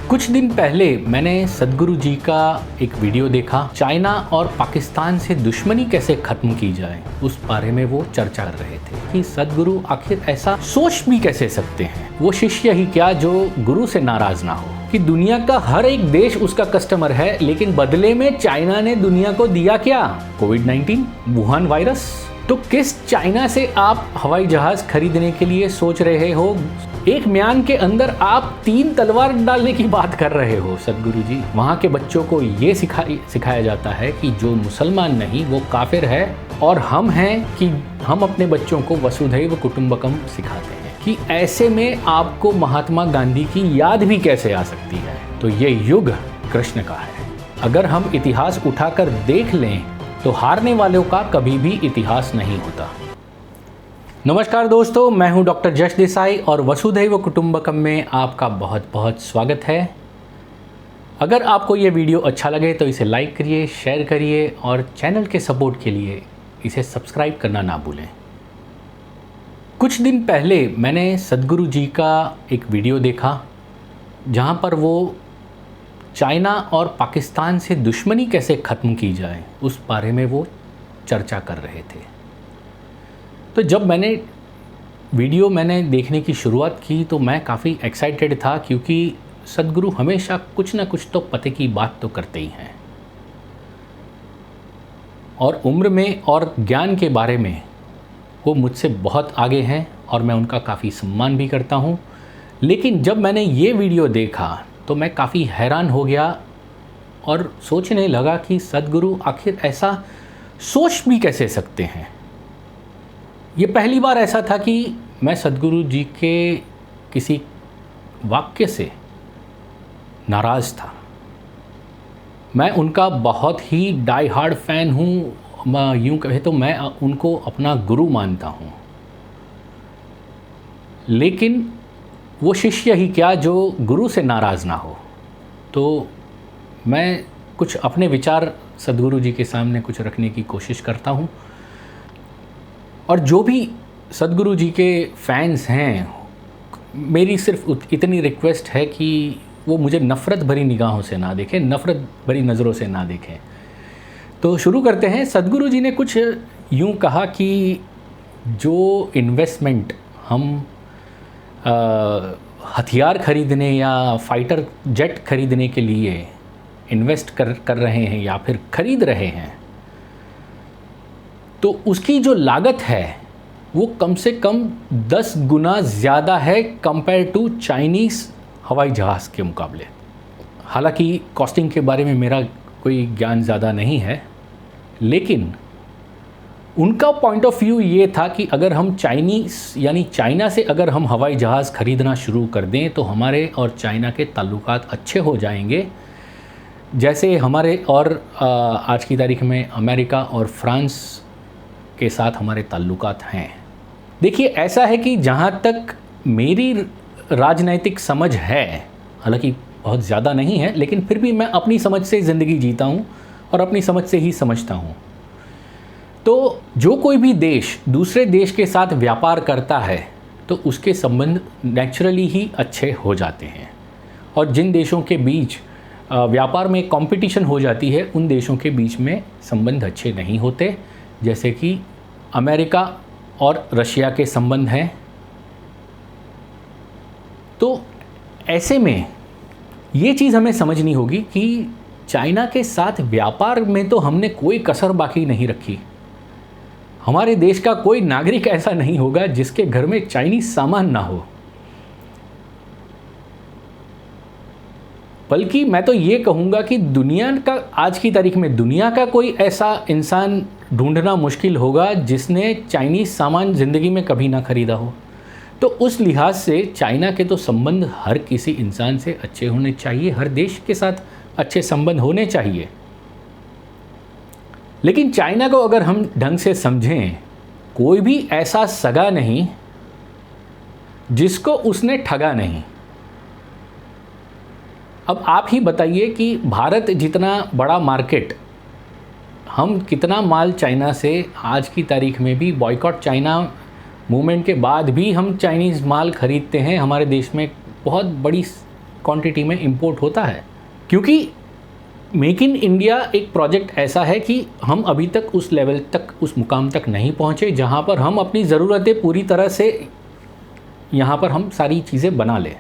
कुछ दिन पहले मैंने सद्गुरु जी का एक वीडियो देखा। चाइना और पाकिस्तान से दुश्मनी कैसे खत्म की जाए उस बारे में वो चर्चा कर रहे थे कि सद्गुरु आखिर ऐसा सोच भी कैसे सकते हैं। वो शिष्य ही क्या जो गुरु से नाराज ना हो कि दुनिया का हर एक देश उसका कस्टमर है, लेकिन बदले में चाइना ने दुनिया को दिया क्या? कोविड-19, वुहान वायरस। तो किस चाइना से आप हवाई जहाज खरीदने के लिए सोच रहे हो? एक म्यान के अंदर आप 3 तलवार डालने की बात कर रहे हो सद्गुरु जी। वहाँ के बच्चों को ये सिखाया जाता है कि जो मुसलमान नहीं वो काफिर है, और हम हैं कि हम अपने बच्चों को वसुधैव कुटुंबकम सिखाते हैं। कि ऐसे में आपको महात्मा गांधी की याद भी कैसे आ सकती है? तो ये युग कृष्ण का है। अगर हम इतिहास उठाकर देख लें तो हारने वालों का कभी भी इतिहास नहीं होता। नमस्कार दोस्तों, मैं हूं डॉक्टर जश देसाई और वसुधैव कुटुंबकम में आपका बहुत बहुत स्वागत है। अगर आपको ये वीडियो अच्छा लगे तो इसे लाइक करिए, शेयर करिए और चैनल के सपोर्ट के लिए इसे सब्सक्राइब करना ना भूलें। कुछ दिन पहले मैंने सद्गुरु जी का एक वीडियो देखा जहां पर वो चाइना और पाकिस्तान से दुश्मनी कैसे ख़त्म की जाए उस बारे में वो चर्चा कर रहे थे। तो जब मैंने देखने की शुरुआत की तो मैं काफ़ी एक्साइटेड था, क्योंकि सद्गुरु हमेशा कुछ ना कुछ तो पते की बात तो करते ही हैं और उम्र में और ज्ञान के बारे में वो मुझसे बहुत आगे हैं और मैं उनका काफ़ी सम्मान भी करता हूँ। लेकिन जब मैंने ये वीडियो देखा तो मैं काफ़ी हैरान हो गया और सोचने लगा कि सद्गुरु आखिर ऐसा सोच भी कैसे सकते हैं। ये पहली बार ऐसा था कि मैं सद्गुरु जी के किसी वाक्य से नाराज़ था। मैं उनका बहुत ही डाई हार्ड फ़ैन हूँ, यूँ कहे तो मैं उनको अपना गुरु मानता हूँ। लेकिन वो शिष्य ही क्या जो गुरु से नाराज़ ना हो। तो मैं कुछ अपने विचार सद्गुरु जी के सामने कुछ रखने की कोशिश करता हूँ, और जो भी सद्गुरु जी के फैंस हैं, मेरी सिर्फ इतनी रिक्वेस्ट है कि वो मुझे नफ़रत भरी निगाहों से ना देखें, नफ़रत भरी नज़रों से ना देखें। तो शुरू करते हैं। सद्गुरु जी ने कुछ यूँ कहा कि जो इन्वेस्टमेंट हम हथियार खरीदने या फाइटर जेट खरीदने के लिए इन्वेस्ट कर रहे हैं या फिर खरीद रहे हैं, तो उसकी जो लागत है वो कम से कम 10 गुना ज़्यादा है कंपेयर टू चाइनीज़ हवाई जहाज़ के मुकाबले। हालांकि कॉस्टिंग के बारे में मेरा कोई ज्ञान ज़्यादा नहीं है, लेकिन उनका पॉइंट ऑफ व्यू ये था कि अगर हम चाइना से अगर हम हवाई जहाज़ खरीदना शुरू कर दें तो हमारे और चाइना के ताल्लुकात अच्छे हो जाएंगे, जैसे हमारे और आज की तारीख में अमेरिका और फ्रांस के साथ हमारे ताल्लुकात हैं। देखिए, ऐसा है कि जहाँ तक मेरी राजनैतिक समझ है, हालांकि बहुत ज़्यादा नहीं है, लेकिन फिर भी मैं अपनी समझ से ज़िंदगी जीता हूँ और अपनी समझ से ही समझता हूँ। तो जो कोई भी देश दूसरे देश के साथ व्यापार करता है तो उसके संबंध नेचुरली ही अच्छे हो जाते हैं, और जिन देशों के बीच व्यापार में कंपटीशन हो जाती है उन देशों के बीच में संबंध अच्छे नहीं होते, जैसे कि अमेरिका और रशिया के संबंध हैं। तो ऐसे में ये चीज़ हमें समझनी होगी कि चाइना के साथ व्यापार में तो हमने कोई कसर बाकी नहीं रखी। हमारे देश का कोई नागरिक ऐसा नहीं होगा जिसके घर में चाइनीज़ सामान ना हो। बल्कि मैं तो ये कहूँगा कि दुनिया का आज की तारीख में दुनिया का कोई ऐसा इंसान ढूंढना मुश्किल होगा जिसने चाइनीज़ सामान ज़िंदगी में कभी ना खरीदा हो। तो उस लिहाज से चाइना के तो संबंध हर किसी इंसान से अच्छे होने चाहिए, हर देश के साथ अच्छे संबंध होने चाहिए। लेकिन चाइना को अगर हम ढंग से समझें, कोई भी ऐसा सगा नहीं जिसको उसने ठगा नहीं। अब आप ही बताइए कि भारत जितना बड़ा मार्केट, हम कितना माल चाइना से आज की तारीख में भी बॉयकॉट चाइना मूवमेंट के बाद भी हम चाइनीज़ माल ख़रीदते हैं। हमारे देश में बहुत बड़ी क्वांटिटी में इंपोर्ट होता है, क्योंकि मेक इन इंडिया एक प्रोजेक्ट ऐसा है कि हम अभी तक उस लेवल तक, उस मुकाम तक नहीं पहुँचे जहाँ पर हम अपनी ज़रूरतें पूरी तरह से यहाँ पर हम सारी चीज़ें बना लें।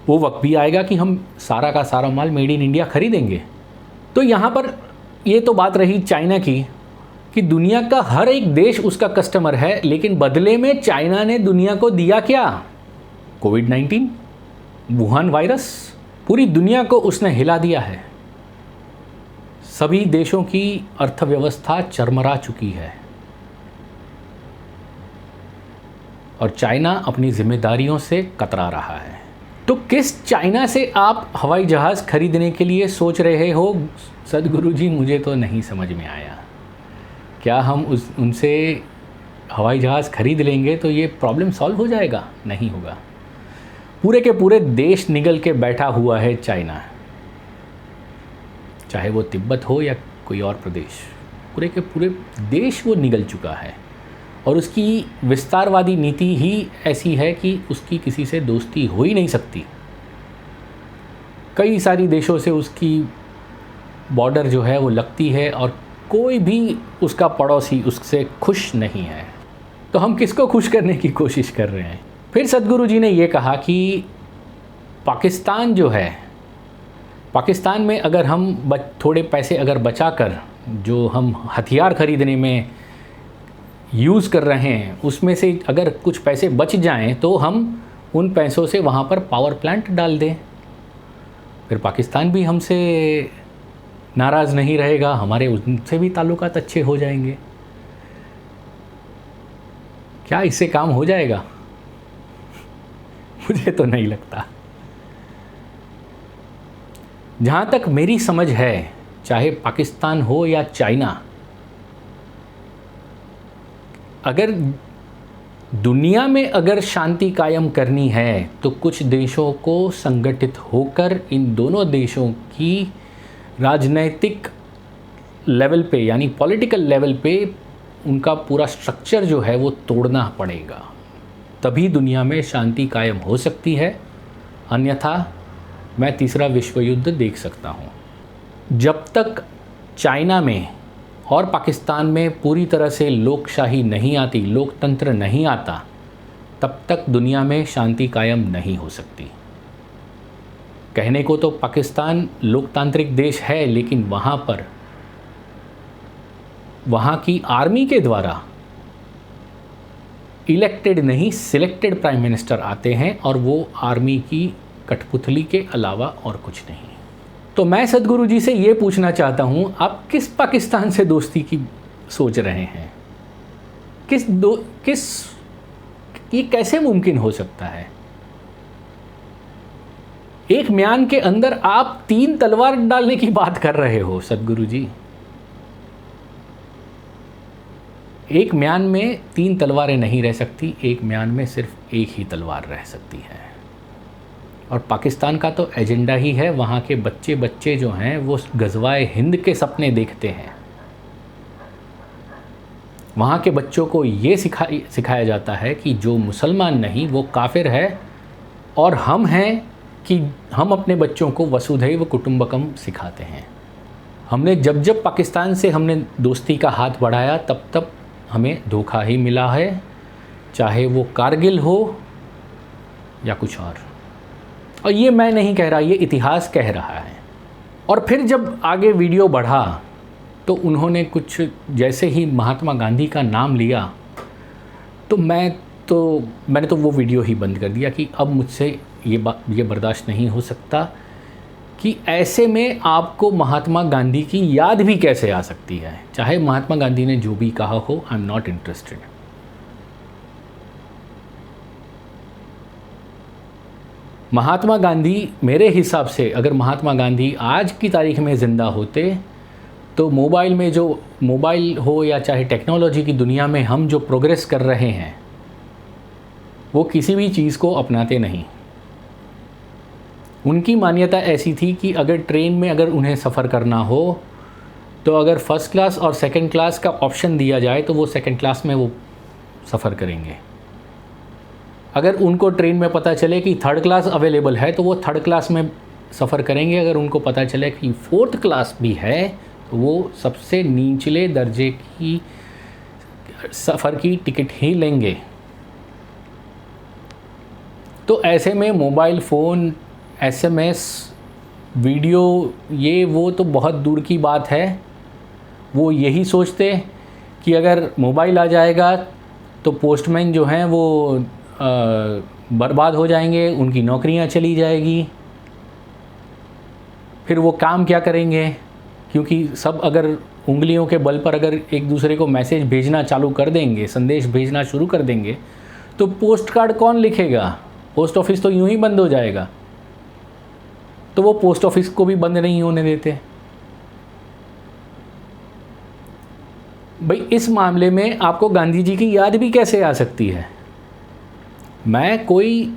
वो वक्त भी आएगा कि हम सारा का सारा माल मेड इन इंडिया खरीदेंगे। तो यहाँ पर ये तो बात रही चाइना की कि दुनिया का हर एक देश उसका कस्टमर है, लेकिन बदले में चाइना ने दुनिया को दिया क्या? कोविड-19, वुहान वायरस, पूरी दुनिया को उसने हिला दिया है। सभी देशों की अर्थव्यवस्था चरमरा चुकी है और चाइना अपनी जिम्मेदारियों से कतरा रहा है। तो किस चाइना से आप हवाई जहाज़ खरीदने के लिए सोच रहे हो सदगुरु जी? मुझे तो नहीं समझ में आया। क्या हम उनसे हवाई जहाज़ खरीद लेंगे तो ये प्रॉब्लम सॉल्व हो जाएगा? नहीं होगा। पूरे के पूरे देश निगल के बैठा हुआ है चाइना, चाहे वो तिब्बत हो या कोई और प्रदेश, पूरे के पूरे देश वो निगल चुका है और उसकी विस्तारवादी नीति ही ऐसी है कि उसकी किसी से दोस्ती हो ही नहीं सकती। कई सारी देशों से उसकी बॉर्डर जो है वो लगती है और कोई भी उसका पड़ोसी उससे खुश नहीं है। तो हम किसको खुश करने की कोशिश कर रहे हैं? फिर सदगुरु जी ने ये कहा कि पाकिस्तान जो है, पाकिस्तान में अगर हम थोड़े पैसे अगर बचाकर जो हम हथियार खरीदने में यूज़ कर रहे हैं उसमें से अगर कुछ पैसे बच जाएं तो हम उन पैसों से वहाँ पर पावर प्लांट डाल दें। फिर पाकिस्तान भी हमसे नाराज़ नहीं रहेगा, हमारे उनसे भी ताल्लुकात अच्छे हो जाएंगे। क्या इससे काम हो जाएगा? मुझे तो नहीं लगता। जहाँ तक मेरी समझ है, चाहे पाकिस्तान हो या चाइना, अगर दुनिया में अगर शांति कायम करनी है तो कुछ देशों को संगठित होकर इन दोनों देशों की राजनैतिक लेवल पे यानी पॉलिटिकल लेवल पे उनका पूरा स्ट्रक्चर जो है वो तोड़ना पड़ेगा, तभी दुनिया में शांति कायम हो सकती है। अन्यथा मैं तीसरा विश्व युद्ध देख सकता हूँ। जब तक चाइना में और पाकिस्तान में पूरी तरह से लोकशाही नहीं आती, लोकतंत्र नहीं आता, तब तक दुनिया में शांति कायम नहीं हो सकती। कहने को तो पाकिस्तान लोकतांत्रिक देश है, लेकिन वहाँ पर वहाँ की आर्मी के द्वारा इलेक्टेड नहीं सिलेक्टेड प्राइम मिनिस्टर आते हैं और वो आर्मी की कठपुतली के अलावा और कुछ नहीं। तो मैं सदगुरु जी से ये पूछना चाहता हूँ, आप किस पाकिस्तान से दोस्ती की सोच रहे हैं? ये कैसे मुमकिन हो सकता है? एक म्यान के अंदर आप 3 तलवार डालने की बात कर रहे हो सदगुरु जी। एक म्यान में 3 तलवारें नहीं रह सकती, एक म्यान में सिर्फ एक ही तलवार रह सकती है। और पाकिस्तान का तो एजेंडा ही है, वहाँ के बच्चे जो हैं वो गज़वाए हिंद के सपने देखते हैं। वहाँ के बच्चों को ये सिखाया जाता है कि जो मुसलमान नहीं वो काफिर है, और हम हैं कि हम अपने बच्चों को वसुधैव कुटुंबकम सिखाते हैं। हमने जब पाकिस्तान से हमने दोस्ती का हाथ बढ़ाया तब हमें धोखा ही मिला है, चाहे वो कारगिल हो या कुछ और ये मैं नहीं कह रहा, ये इतिहास कह रहा है। और फिर जब आगे वीडियो बढ़ा तो उन्होंने कुछ जैसे ही महात्मा गांधी का नाम लिया तो मैंने तो वो वीडियो ही बंद कर दिया कि अब मुझसे ये बर्दाश्त नहीं हो सकता कि ऐसे में आपको महात्मा गांधी की याद भी कैसे आ सकती है। चाहे महात्मा गांधी ने जो भी कहा हो, I am not interested. Mahatma Gandhi, मेरे हिसाब से अगर महात्मा गांधी आज की तारीख में ज़िंदा होते तो मोबाइल हो या चाहे टेक्नोलॉजी की दुनिया में हम जो प्रोग्रेस कर रहे हैं वो किसी भी चीज़ को अपनाते नहीं। उनकी मान्यता ऐसी थी कि अगर ट्रेन में अगर उन्हें सफ़र करना हो तो अगर फर्स्ट क्लास और सेकंड क्लास का ऑप्शन दिया जाए तो वो सेकंड क्लास में वो सफ़र करेंगे। अगर उनको ट्रेन में पता चले कि 3rd क्लास अवेलेबल है तो वो 3rd क्लास में सफ़र करेंगे। अगर उनको पता चले कि 4th क्लास भी है तो वो सबसे निचले दर्जे की सफ़र की टिकट ही लेंगे। तो ऐसे में मोबाइल फ़ोन, SMS, वीडियो, ये वो तो बहुत दूर की बात है। वो यही सोचते कि अगर मोबाइल आ जाएगा तो पोस्टमैन जो हैं वो बर्बाद हो जाएंगे, उनकी नौकरियां चली जाएगी, फिर वो काम क्या करेंगे? क्योंकि सब अगर उंगलियों के बल पर अगर एक दूसरे को मैसेज भेजना चालू कर देंगे, संदेश भेजना शुरू कर देंगे, तो पोस्ट कार्ड कौन लिखेगा? पोस्ट ऑफिस तो यूं ही बंद हो जाएगा। तो वो पोस्ट ऑफिस को भी बंद नहीं होने देते। भाई इस मामले में आपको गांधी जी की याद भी कैसे आ सकती है? मैं कोई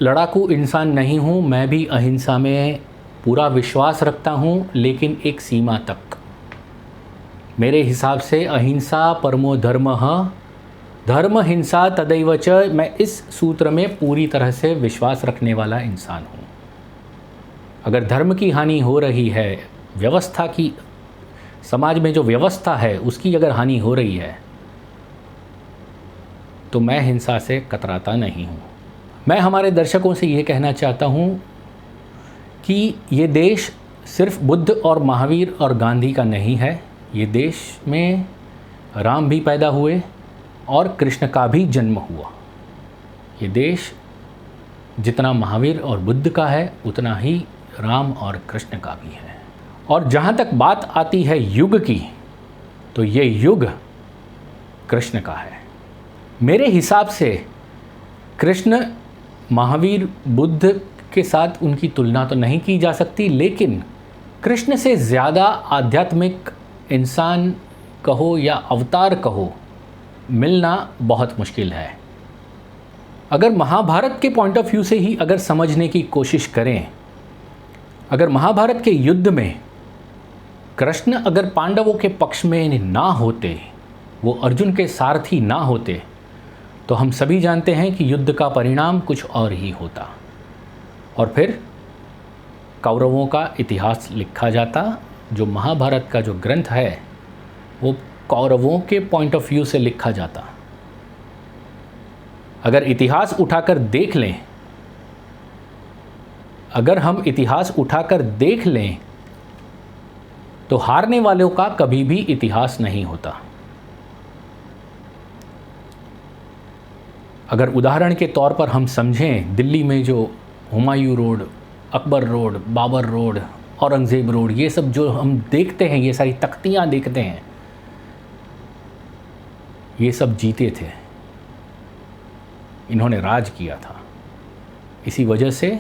लड़ाकू इंसान नहीं हूँ, मैं भी अहिंसा में पूरा विश्वास रखता हूँ, लेकिन एक सीमा तक। मेरे हिसाब से अहिंसा परमो धर्मः, धर्म हिंसा तदैव च, मैं इस सूत्र में पूरी तरह से विश्वास रखने वाला इंसान हूँ। अगर धर्म की हानि हो रही है, व्यवस्था की, समाज में जो व्यवस्था है उसकी अगर हानि हो रही है, तो मैं हिंसा से कतराता नहीं हूँ। मैं हमारे दर्शकों से ये कहना चाहता हूँ कि ये देश सिर्फ बुद्ध और महावीर और गांधी का नहीं है। ये देश में राम भी पैदा हुए और कृष्ण का भी जन्म हुआ। ये देश जितना महावीर और बुद्ध का है उतना ही राम और कृष्ण का भी है। और जहाँ तक बात आती है युग की, तो ये युग कृष्ण का है। मेरे हिसाब से कृष्ण, महावीर, बुद्ध के साथ उनकी तुलना तो नहीं की जा सकती, लेकिन कृष्ण से ज़्यादा आध्यात्मिक इंसान कहो या अवतार कहो, मिलना बहुत मुश्किल है। अगर महाभारत के पॉइंट ऑफ व्यू से ही अगर समझने की कोशिश करें, अगर महाभारत के युद्ध में कृष्ण अगर पांडवों के पक्ष में ना होते, वो अर्जुन के सारथी ना होते, तो हम सभी जानते हैं कि युद्ध का परिणाम कुछ और ही होता और फिर कौरवों का इतिहास लिखा जाता। जो महाभारत का जो ग्रंथ है वो कौरवों के पॉइंट ऑफ व्यू से लिखा जाता। अगर इतिहास उठाकर देख लें, अगर हम इतिहास उठाकर देख लें तो हारने वालों का कभी भी इतिहास नहीं होता। अगर उदाहरण के तौर पर हम समझें, दिल्ली में जो Humayun road, Akbar road, Babar road, Aurangzeb road, ये सब जो हम देखते हैं, ये सारी तख्तियाँ देखते हैं, ये सब जीते थे, इन्होंने राज किया था। इसी वजह से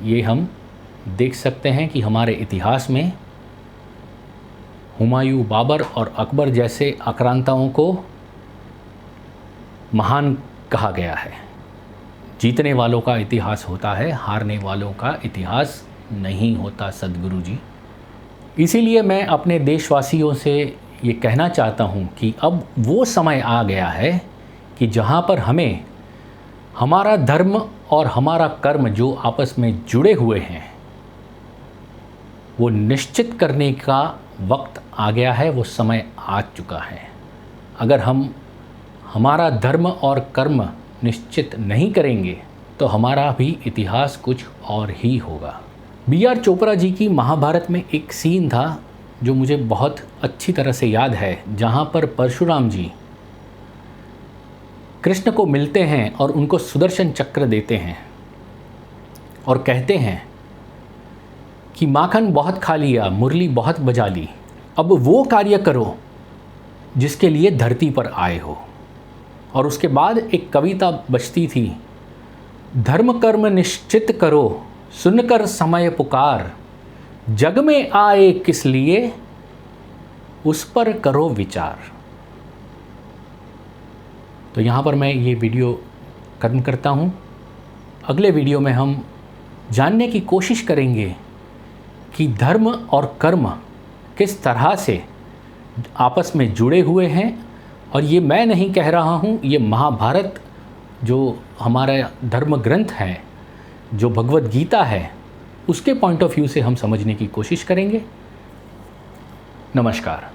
ये हम देख सकते हैं कि हमारे इतिहास में हुमायूं, बाबर और अकबर जैसे आक्रांताओं को महान कहा गया है। जीतने वालों का इतिहास होता है, हारने वालों का इतिहास नहीं होता सद्गुरु जी। इसीलिए मैं अपने देशवासियों से ये कहना चाहता हूँ कि अब वो समय आ गया है कि जहाँ पर हमें हमारा धर्म और हमारा कर्म जो आपस में जुड़े हुए हैं, वो निश्चित करने का वक्त आ गया है, वो समय आ चुका है। अगर हम हमारा धर्म और कर्म निश्चित नहीं करेंगे तो हमारा भी इतिहास कुछ और ही होगा। B.R. चोपड़ा जी की महाभारत में एक सीन था जो मुझे बहुत अच्छी तरह से याद है, जहाँ पर परशुराम जी कृष्ण को मिलते हैं और उनको सुदर्शन चक्र देते हैं और कहते हैं कि माखन बहुत खा लिया, मुरली बहुत बजा ली, अब वो कार्य करो जिसके लिए धरती पर आए हो। और उसके बाद एक कविता बचती थी, धर्म कर्म निश्चित करो, सुनकर समय पुकार, जग में आए किस लिए, उस पर करो विचार। तो यहाँ पर मैं ये वीडियो खत्म करता हूँ। अगले वीडियो में हम जानने की कोशिश करेंगे कि धर्म और कर्म किस तरह से आपस में जुड़े हुए हैं। और ये मैं नहीं कह रहा हूँ, ये महाभारत जो हमारा धर्म ग्रंथ है, जो भगवत गीता है, उसके पॉइंट ऑफ व्यू से हम समझने की कोशिश करेंगे। नमस्कार।